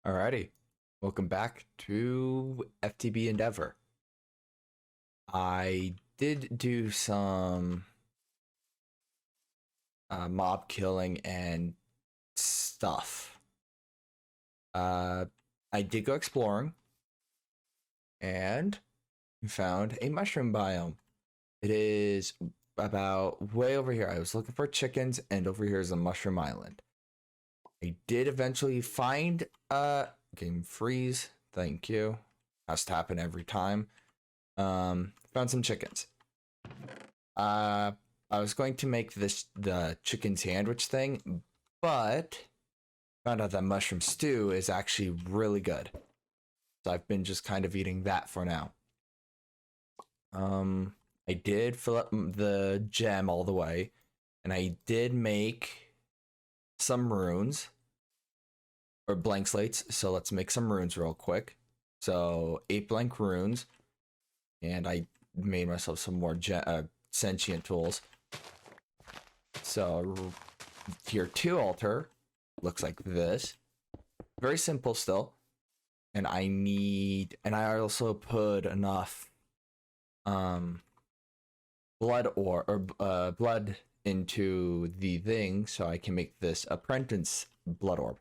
Alrighty, welcome back to FTB Endeavour. I did do some mob killing and stuff. I did go exploring and found a mushroom biome. It is about way over here. I was looking for chickens, and over here is a mushroom island. I did eventually find game freeze. Thank you. Has to happen every time. Found some chickens. I was going to make the chicken sandwich thing, but found out that mushroom stew is actually really good. So I've been just kind of eating that for now. I did fill up the gem all the way, and I did make some runes or blank slates. So let's make some runes real quick. So 8 blank runes, and I made myself some more sentient tools. So tier 2 altar looks like this. Very simple still. And I also put enough blood blood into the thing so I can make this Apprentice Blood Orb.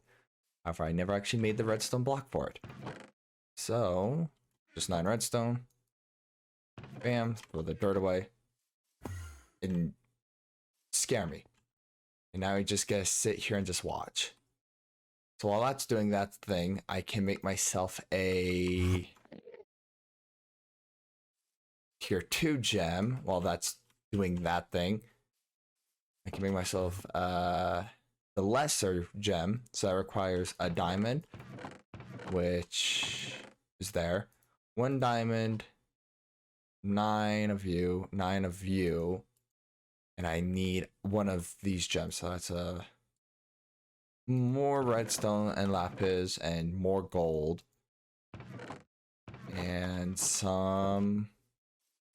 However, I never actually made the redstone block for it. So just 9 redstone. Bam, throw the dirt away. And scare me. And now I just gotta sit here and just watch. So while that's doing that thing, I can make myself a tier 2 gem while that's doing that thing. I can make myself the lesser gem, so that requires a diamond, which is there. 1 diamond, 9 of you, and I need 1 of these gems, so that's more redstone and lapis and more gold and some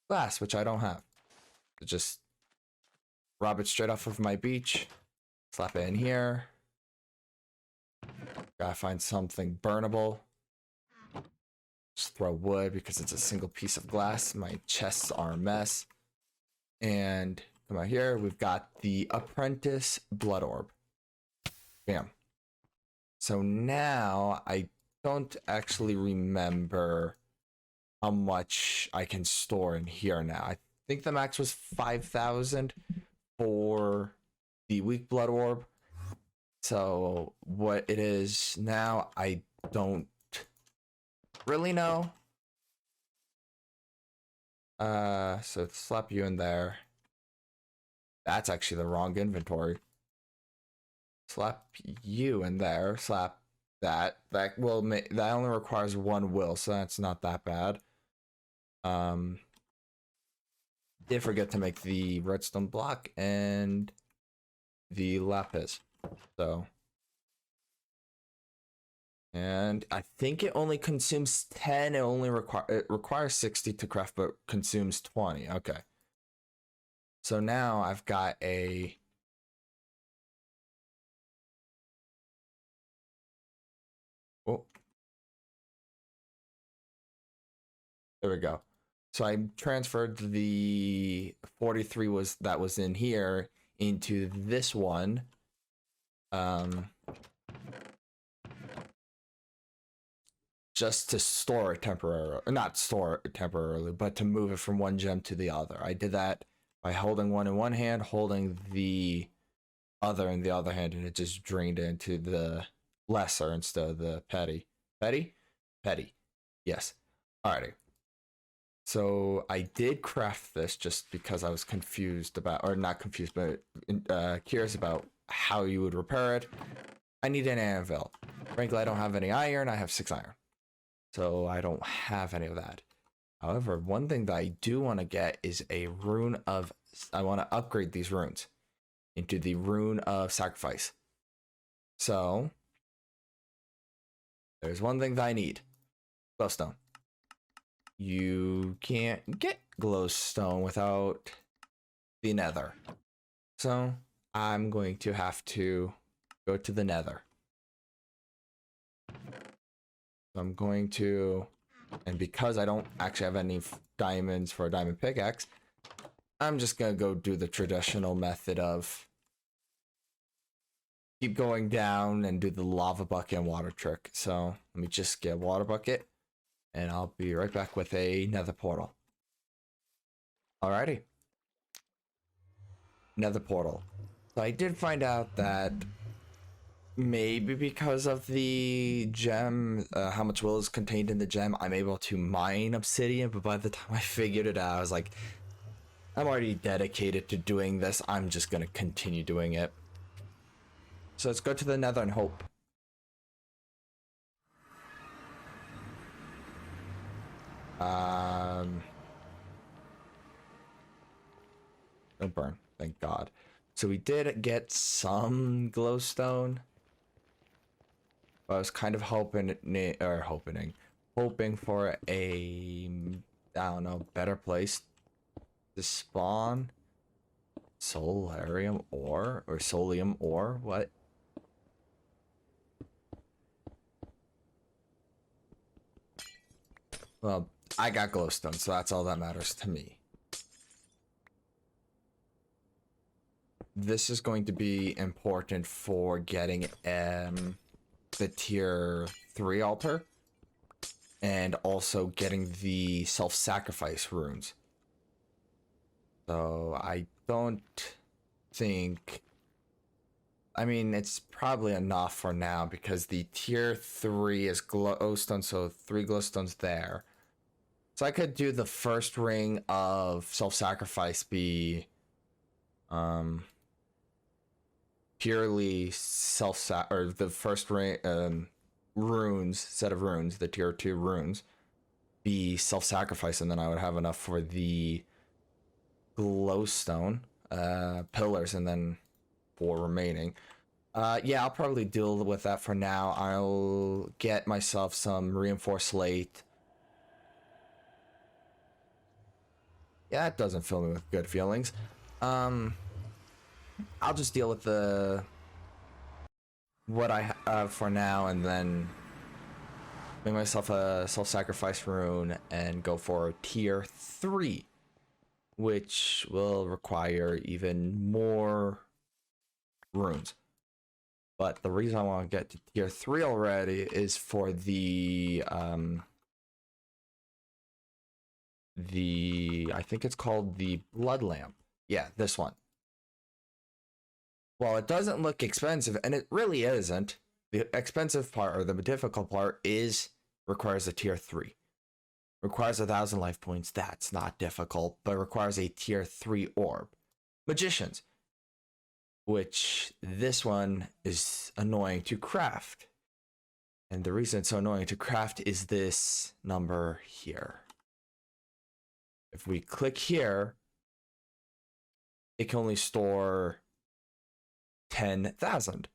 glass, which I don't have. So just rob it straight off of my beach, slap it in here. Gotta find something burnable. Just throw wood because it's a single piece of glass. My chests are a mess. And come out here, we've got the Apprentice Blood Orb. Bam. So now I don't actually remember how much I can store in here now. I think the max was 5,000 for the weak blood orb. So what it is now, I don't really know. So slap you in there. That's actually the wrong inventory. Slap you in there. Slap that. That will make, that only requires 1 will, so that's not that bad. Did forget to make the redstone block and the lapis. So, and I think it only consumes 10. It requires 60 to craft, but consumes 20. Okay. So now I've got a there we go. So I transferred the 43 that was in here into this one. Just to store it temporarily, not store it temporarily, but to move it from one gem to the other. I did that by holding one in one hand, holding the other in the other hand, and it just drained into the lesser instead of the petty. Petty. Yes. Alrighty. So I did craft this just because I was confused about, or not confused, but curious about how you would repair it. I need an anvil. Frankly, I don't have any iron. I have 6 iron. So I don't have any of that. However, one thing that I do want to get is a rune of, I want to upgrade these runes into the rune of sacrifice. So there's one thing that I need. Glowstone. You can't get glowstone without the nether. So I'm going to have to go to the nether. I'm going to, and because I don't actually have any diamonds for a diamond pickaxe, I'm just gonna go do the traditional method of keep going down and do the lava bucket and water trick. So let me just get a water bucket and I'll be right back with a nether portal. Alrighty. Nether portal. So I did find out that maybe because of the gem, how much will is contained in the gem, I'm able to mine obsidian, but by the time I figured it out, I was like, I'm already dedicated to doing this. I'm just gonna continue doing it. So let's go to the nether and hope. Don't burn, thank God. So we did get some glowstone. But I was kind of hoping for a, I don't know, better place to spawn solarium ore or solium ore. What? Well, I got glowstone, so that's all that matters to me. This is going to be important for getting the tier 3 altar and also getting the self-sacrifice runes. So I don't think, I mean, it's probably enough for now because the tier 3 is glowstone, so 3 glowstones there. So I could do the first ring of self-sacrifice be purely or the first ring runes, set of runes, the tier 2 runes, be self-sacrifice, and then I would have enough for the glowstone pillars, and then 4 remaining. Yeah, I'll probably deal with that for now. I'll get myself some reinforced slate. Yeah, that doesn't fill me with good feelings. I'll just deal with what I have for now, and then make myself a self-sacrifice rune and go for tier 3, which will require even more runes. But the reason I want to get to tier 3 already is for the I think it's called the blood lamp. Yeah, this one. Well, it doesn't look expensive, and it really isn't. The expensive part, or the difficult part, requires a tier 3. Requires 1,000 life points. That's not difficult, but requires a tier 3 orb. Magicians. Which, this one is annoying to craft. And the reason it's so annoying to craft is this number here. If we click here, it can only store 10,000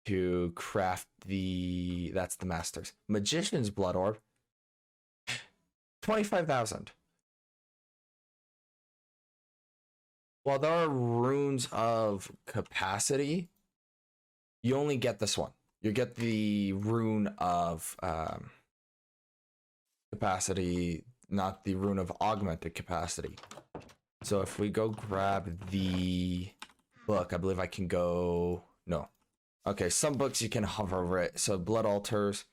to craft that's the master's. Magician's Blood Orb, 25,000. While there are runes of capacity, you only get this one. You get the rune of capacity, not the rune of augmented capacity. So if we go grab the book, I believe I can go, no. Okay, some books you can hover over it. So blood altars,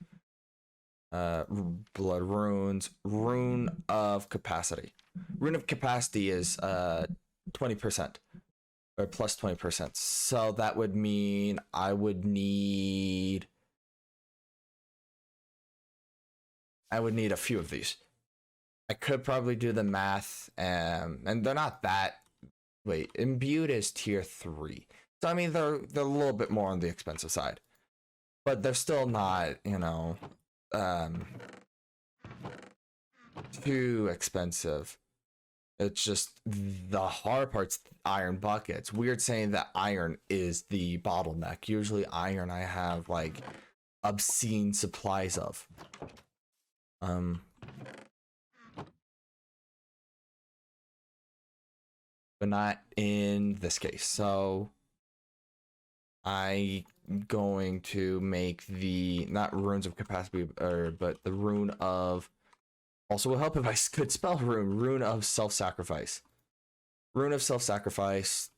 blood runes, rune of capacity. Rune of capacity is 20% or plus 20%. So that would mean I would need a few of these. I could probably do the math, and they're not that. Wait, imbued is tier 3. So I mean they're a little bit more on the expensive side. But they're still not, too expensive. It's just the hard part's iron buckets. Weird saying that iron is the bottleneck. Usually iron I have like obscene supplies of. But not in this case. So I going to make the, not runes of capacity, but the rune of, also will help if I could spell rune of self-sacrifice. Rune of self-sacrifice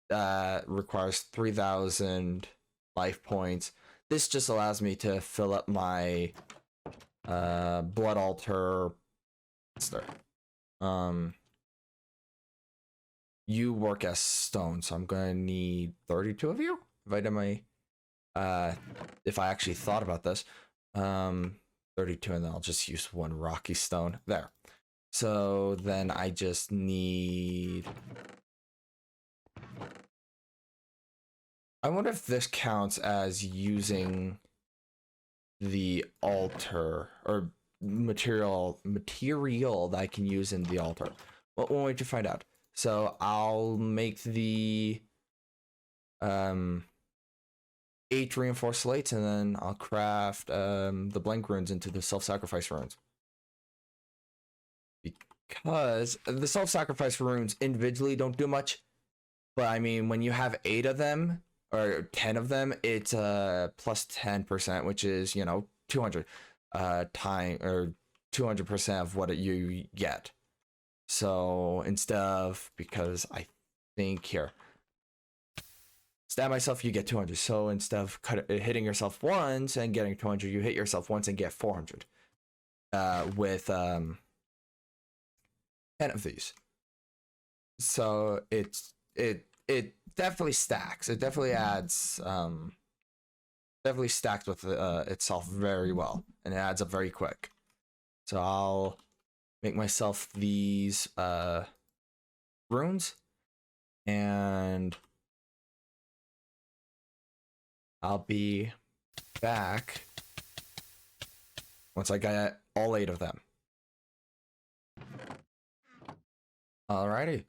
requires 3,000 life points. This just allows me to fill up my blood altar. You work as stone, so I'm gonna need 32 of you. If I did my if I actually thought about this. 32, and then I'll just use one rocky stone there. So then I just need, I wonder if this counts as using the altar or material that I can use in the altar. Well, we'll wait to find out. So I'll make the 8 reinforced slates, and then I'll craft the blank runes into the self-sacrifice runes. Because the self-sacrifice runes individually don't do much, but I mean, when you have 8 of them or 10 of them, it's plus 10%, which is, you know, 200 time or 200% of what you get. So instead of, because I think here, stab myself, you get 200. So instead of hitting yourself once and getting 200, you hit yourself once and get 400 with 10 of these. So it definitely stacks. It definitely adds, definitely stacks with itself very well, and it adds up very quick. So I'll make myself these runes, and I'll be back once I get all 8 of them. Alrighty.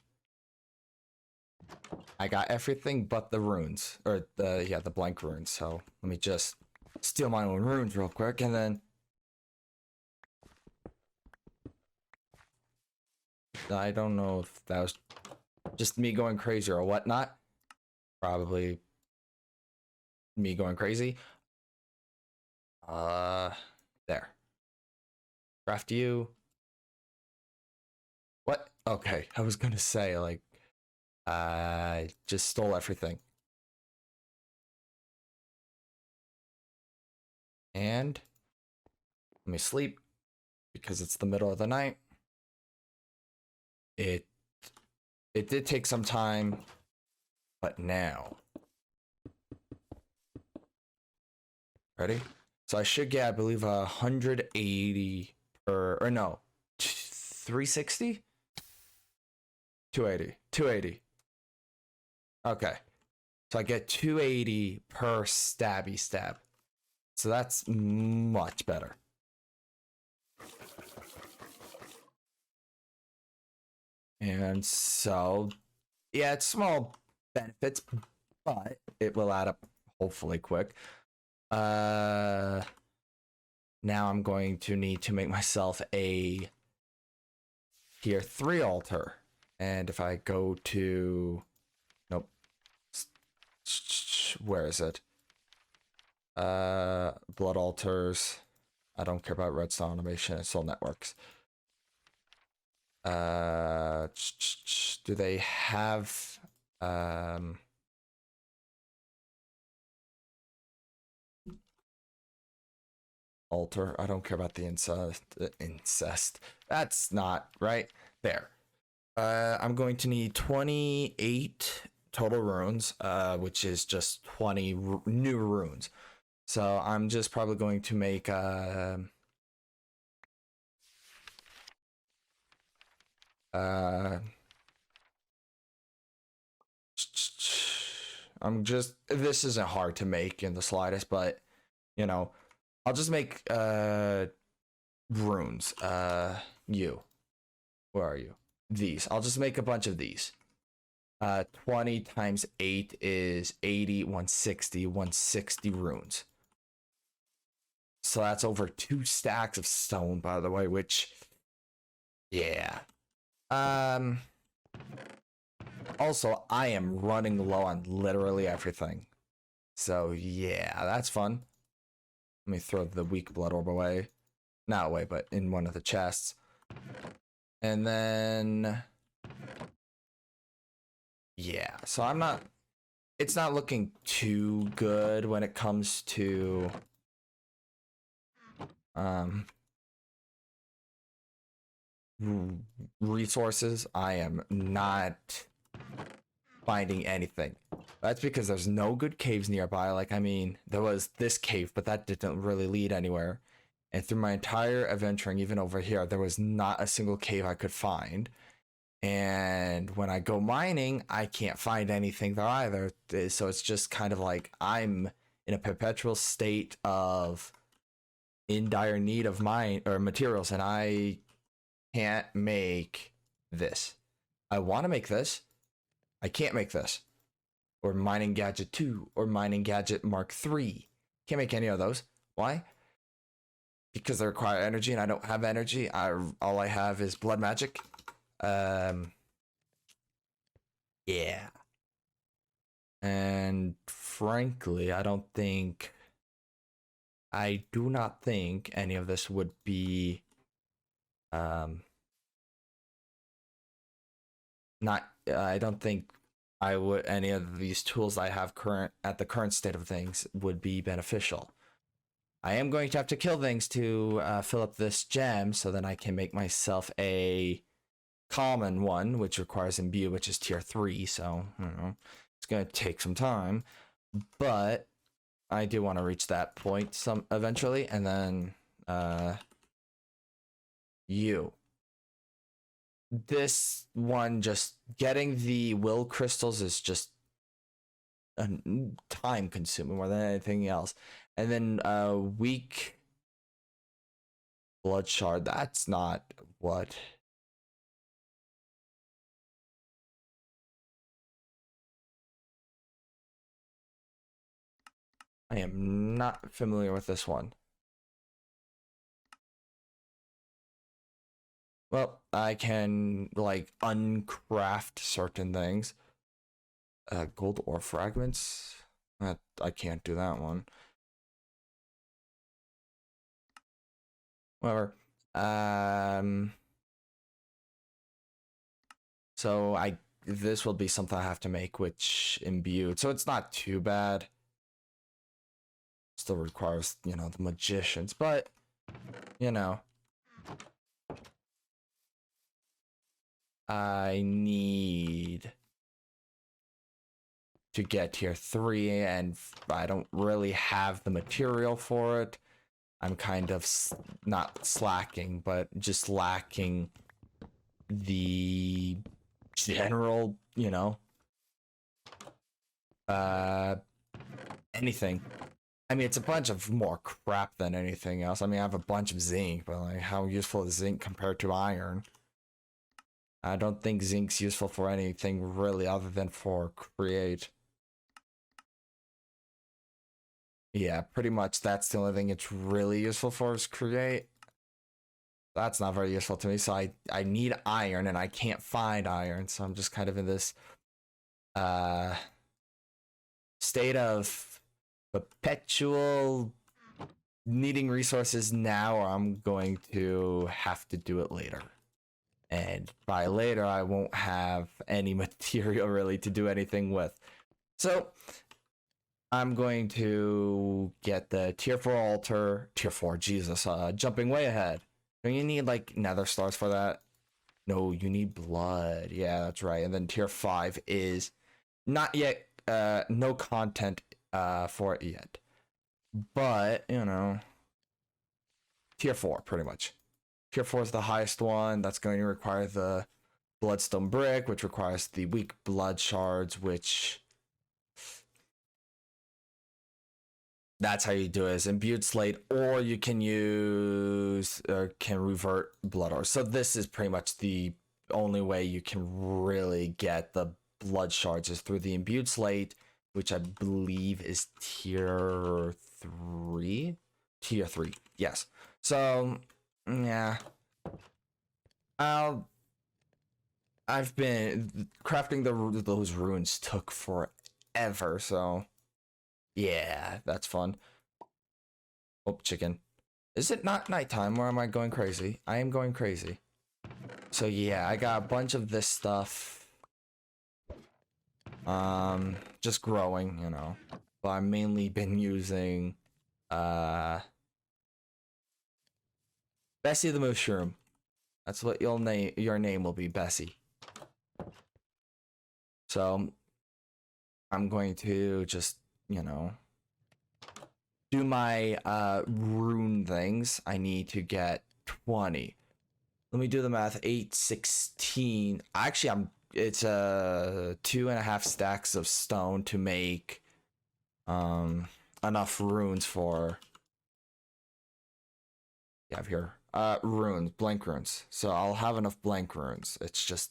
I got everything but the runes, or the blank runes. So let me just steal my own runes real quick, and then I don't know if that was just me going crazy or whatnot. Probably me going crazy. There. Craft you. What? Okay, I was gonna say, like, I just stole everything. And let me sleep, because it's the middle of the night. It did take some time, but now. Ready? So I should get, I believe, 180 per, or no, 360? 280. 280. Okay. So I get 280 per stabby stab. So that's much better. And so, yeah, it's small benefits, but it will add up hopefully quick. Now I'm going to need to make myself a tier 3 altar. And if I go to, nope, where is it? Blood altars. I don't care about redstone automation and soul networks. Do they have altar? I don't care about the incest. That's not right. There. I'm going to need 28 total runes, which is just 20 new runes. So I'm just probably going to make I'm just, this isn't hard to make in the slightest, but you know, I'll just make runes. You, where are you? These. I'll just make a bunch of these. 20 times 8 is 80, 160, 160 runes. So that's over 2 stacks of stone, by the way, which, yeah. Also, I am running low on literally everything. So yeah, that's fun. Let me throw the weak blood orb away. Not away, but in one of the chests. And then yeah, so it's not looking too good when it comes to resources. I am not finding anything. That's because there's no good caves nearby. Like, I mean, there was this cave, but that didn't really lead anywhere. And through my entire adventuring, even over here, there was not a single cave I could find. And when I go mining, I can't find anything there either. So it's just kind of like I'm in a perpetual state of in dire need of mine or materials, and I can't make this. I want to make this. I can't make this. Or mining gadget 2 or mining gadget mark 3. Can't make any of those. Why? Because they require energy and I don't have energy. All I have is blood magic. Yeah. And frankly, I do not think any of this would be I don't think any of these tools I have at the current state of things would be beneficial. I am going to have to kill things to fill up this gem so then I can make myself a common one, which requires imbue, which is tier 3. So, I don't know. It's going to take some time, but I do want to reach that point eventually. And then this one, just getting the will crystals is just time consuming more than anything else. And then weak blood shard, that's not what I am not familiar with this one. Well, I can like uncraft certain things. Gold ore fragments. I can't do that one. Whatever. So this will be something I have to make, which imbued. So it's not too bad. Still requires, the magicians, but I need to get tier 3 and I don't really have the material for it. I'm kind of not slacking, but just lacking the general, anything. I mean, it's a bunch of more crap than anything else. I mean, I have a bunch of zinc, but like, how useful is zinc compared to iron? I don't think zinc's useful for anything really other than for create. Yeah, pretty much that's the only thing it's really useful for is create. That's not very useful to me, so I need iron and I can't find iron, so I'm just kind of in this state of perpetual needing resources now, or I'm going to have to do it later. And by later, I won't have any material really to do anything with. So I'm going to get the tier 4 altar. Tier 4, Jesus, jumping way ahead. Don't you need like nether stars for that? No, you need blood. Yeah, that's right. And then tier 5 is not yet, no content for it yet. But, tier 4, pretty much. Tier 4 is the highest one. That's going to require the bloodstone brick, which requires the weak blood shards, which that's how you do it, is imbued slate, or you can use or can revert blood ore. So this is pretty much the only way you can really get the blood shards is through the imbued slate, which I believe is tier 3. Tier 3, yes. So yeah, I've been crafting those runes took forever, so Yeah, that's fun. Oh, chicken. Is it not nighttime, or am I going crazy? I am going crazy. So yeah, I got a bunch of this stuff. Just growing, you know. But I've mainly been using Bessie the Mushroom. That's what your name will be, Bessie. So I'm going to just, you know, do my rune things. I need to get 20. Let me do the math. 8, 16. Actually, it's 2.5 stacks of stone to make enough runes for here. Runes, blank runes. So I'll have enough blank runes. It's just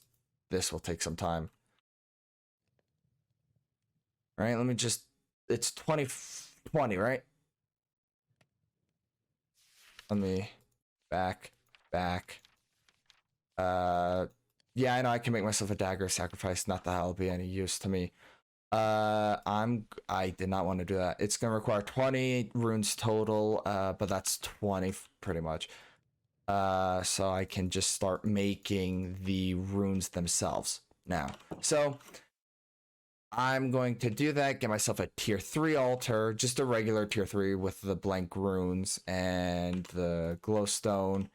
this will take some time. All right, let me just it's 20, right? Let me back. Yeah, I know I can make myself a dagger sacrifice. Not that that'll be any use to me. I did not want to do that. It's gonna require 20 runes total, but that's 20 pretty much. So I can just start making the runes themselves now. So I'm going to do that, get myself a tier 3 altar, just a regular tier 3 with the blank runes and the glowstone,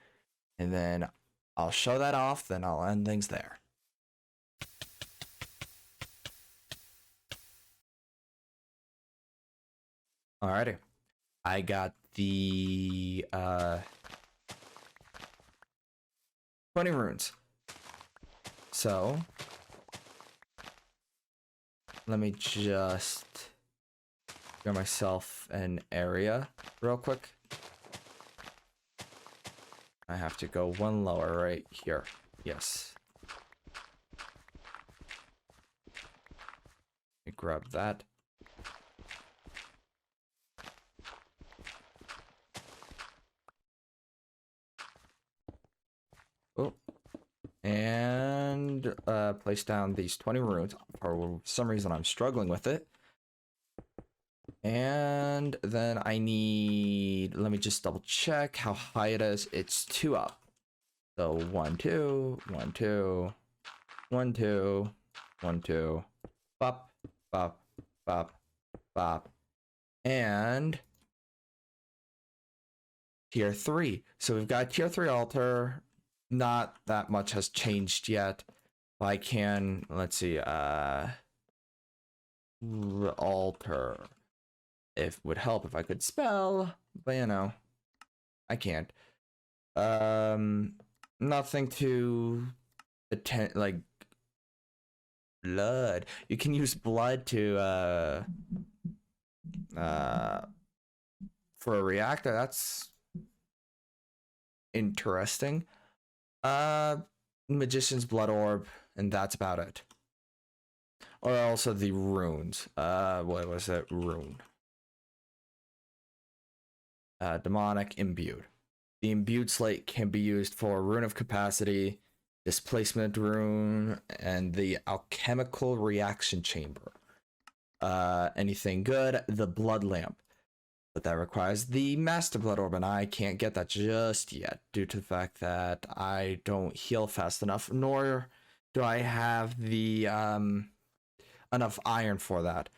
and then I'll show that off, then I'll end things there. Alrighty. I got the 20 runes. So let me just get myself an area real quick. I have to go one lower right here. Yes. Let me grab that. Oh. And place down these 20 runes. For some reason I'm struggling with it. And then I need, let me just double check how high it is. It's 2 up. So 1, 2, 1, 2, 1, 2, 1, 2, bop, bop, bop, bop, and tier 3. So we've got tier 3 altar. Not that much has changed yet. I can, let's see, altar. It would help if I could spell, but you know, I can't. Nothing to attend, like blood. You can use blood to for a reactor. That's interesting. Magician's Blood Orb, and that's about it. Or also the runes. What was it? Rune. Demonic Imbued. The Imbued Slate can be used for Rune of Capacity, Displacement Rune, and the Alchemical Reaction Chamber. Anything good? The Blood Lamp. But that requires the Master Blood Orb, and I can't get that just yet due to the fact that I don't heal fast enough, nor do I have the enough iron for that.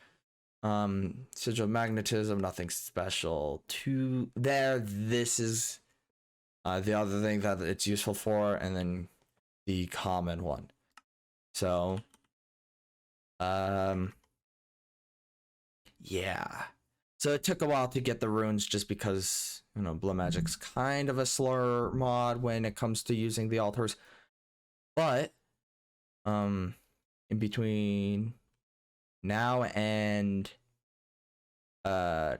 Sigil Magnetism, nothing special to there. This is the other thing that it's useful for, and then the common one. So yeah. So it took a while to get the runes just because, you know, Blood Magic's kind of a slower mod when it comes to using the altars. But in between now and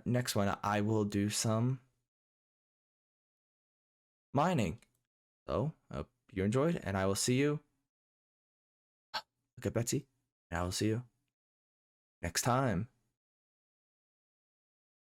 next one, I will do some mining. So hope you enjoyed, and I will see you. Look at Betsy, and I will see you next time.